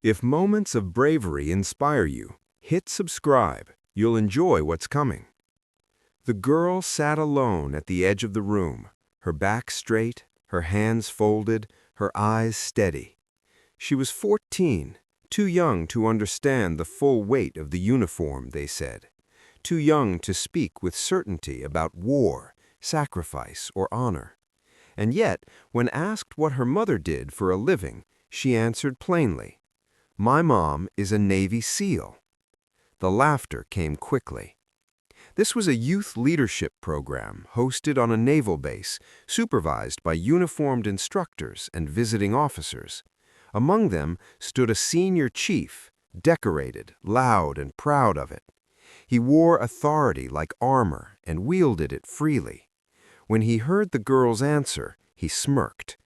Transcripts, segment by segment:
If moments of bravery inspire you, hit subscribe. You'll enjoy what's coming. The girl sat alone at the edge of the room, her back straight, her hands folded, her eyes steady. She was 14, too young to understand the full weight of the uniform, they said. Too young to speak with certainty about war, sacrifice, or honor. And yet, when asked what her mother did for a living, she answered plainly, "My mom is a Navy SEAL." The laughter came quickly. This was a youth leadership program hosted on a naval base, supervised by uniformed instructors and visiting officers. Among them stood a senior chief, decorated, loud, and proud of it. He wore authority like armor and wielded it freely. When he heard the girl's answer, he smirked.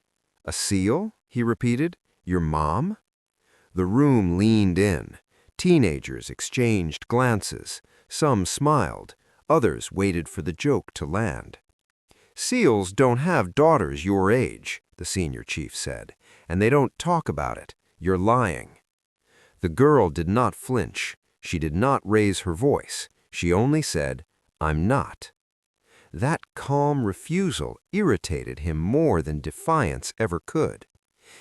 "A SEAL?" he repeated. "Your mom?" The room leaned in. Teenagers exchanged glances. Some smiled. Others waited for the joke to land. "SEALs don't have daughters your age," the senior chief said, "and they don't talk about it. You're lying." The girl did not flinch. She did not raise her voice. She only said, "I'm not." That calm refusal irritated him more than defiance ever could.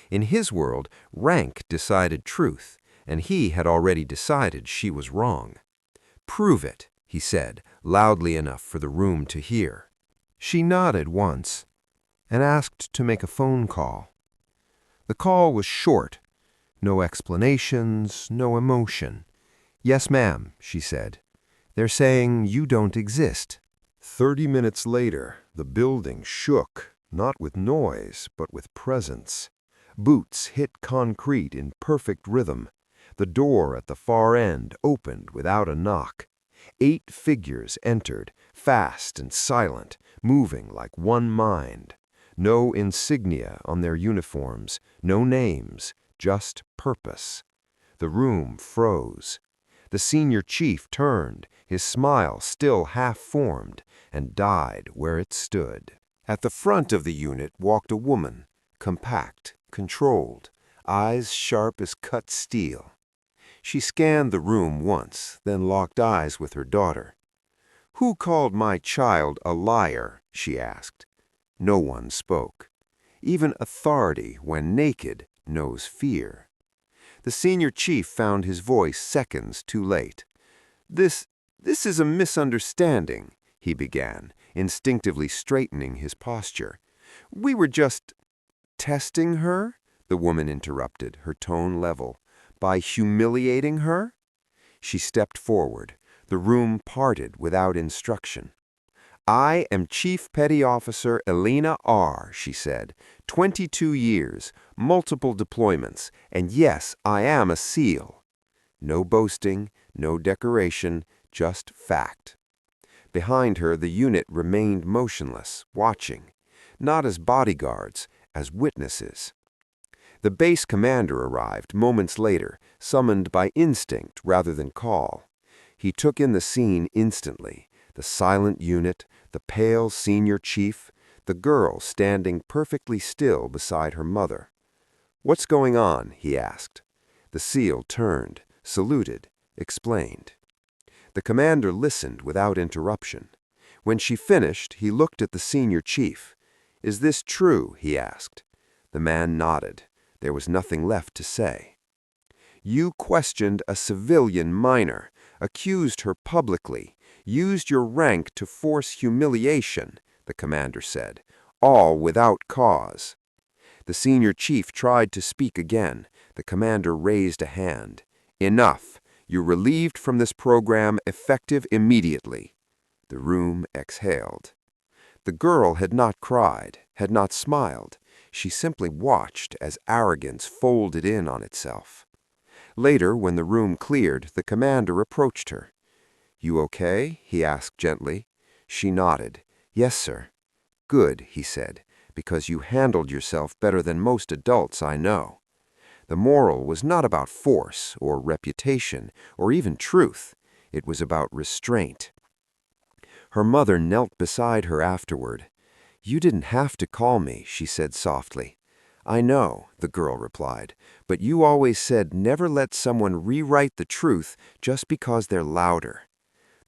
In his world, rank decided truth, and he had already decided she was wrong. "Prove it," he said, loudly enough for the room to hear. She nodded once and asked to make a phone call. The call was short. No explanations, no emotion. "Yes, ma'am," she said. "They're saying you don't exist." 30 minutes later, the building shook, not with noise, but with presence. Boots hit concrete in perfect rhythm. The door at the far end opened without a knock. 8 figures entered, fast and silent, moving like one mind. No insignia on their uniforms, no names, just purpose. The room froze. The senior chief turned, his smile still half-formed, and died where it stood. At the front of the unit walked a woman, compact, controlled, eyes sharp as cut steel. She scanned the room once, then locked eyes with her daughter. "Who called my child a liar?" she asked. No one spoke. Even authority, when naked, knows fear. The senior chief found his voice seconds too late. This is a misunderstanding," he began, instinctively straightening his posture. "We were just—" "Testing her?" the woman interrupted, her tone level. "By humiliating her?" She stepped forward. The room parted without instruction. "I am Chief Petty Officer Elena R.," she said. 22 years, multiple deployments, and yes, I am a SEAL." No boasting, no decoration, just fact. Behind her, the unit remained motionless, watching, not as bodyguards, as witnesses. The base commander arrived moments later, summoned by instinct rather than call. He took in the scene instantly. The silent unit, the pale senior chief, the girl standing perfectly still beside her mother. "What's going on?" he asked. The SEAL turned, saluted, explained. The commander listened without interruption. When she finished, he looked at the senior chief. "Is this true?" he asked. The man nodded. There was nothing left to say. "You questioned a civilian minor, accused her publicly, used your rank to force humiliation," the commander said, "all without cause." The senior chief tried to speak again. The commander raised a hand. "Enough. You're relieved from this program, effective immediately." The room exhaled. The girl had not cried, had not smiled. She simply watched as arrogance folded in on itself. Later, when the room cleared, the commander approached her. "You okay?" he asked gently. She nodded. "Yes, sir." "Good," he said, "because you handled yourself better than most adults I know." The moral was not about force or reputation or even truth. It was about restraint. Her mother knelt beside her afterward. "You didn't have to call me," she said softly. "I know," the girl replied, "but you always said never let someone rewrite the truth just because they're louder."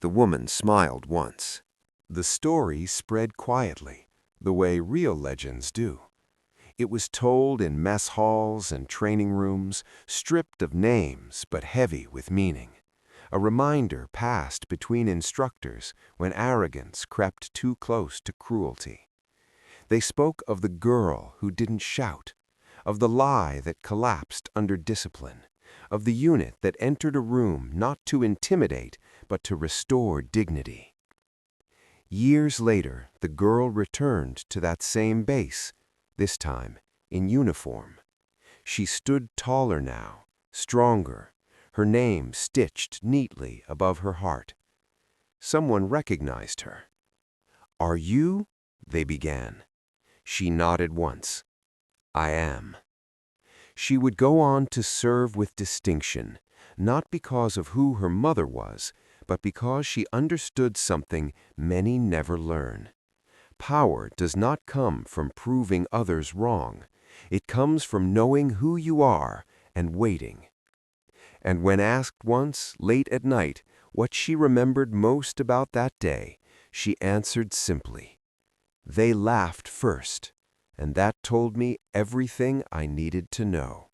The woman smiled once. The story spread quietly, the way real legends do. It was told in mess halls and training rooms, stripped of names but heavy with meaning. A reminder passed between instructors when arrogance crept too close to cruelty. They spoke of the girl who didn't shout, of the lie that collapsed under discipline, of the unit that entered a room not to intimidate but to restore dignity. Years later, the girl returned to that same base, this time in uniform. She stood taller now, stronger, her name stitched neatly above her heart. Someone recognized her. "Are you?" they began. She nodded once. "I am." She would go on to serve with distinction, not because of who her mother was, but because she understood something many never learn. Power does not come from proving others wrong. It comes from knowing who you are and waiting. And when asked once, late at night, what she remembered most about that day, she answered simply, "They laughed first, and that told me everything I needed to know."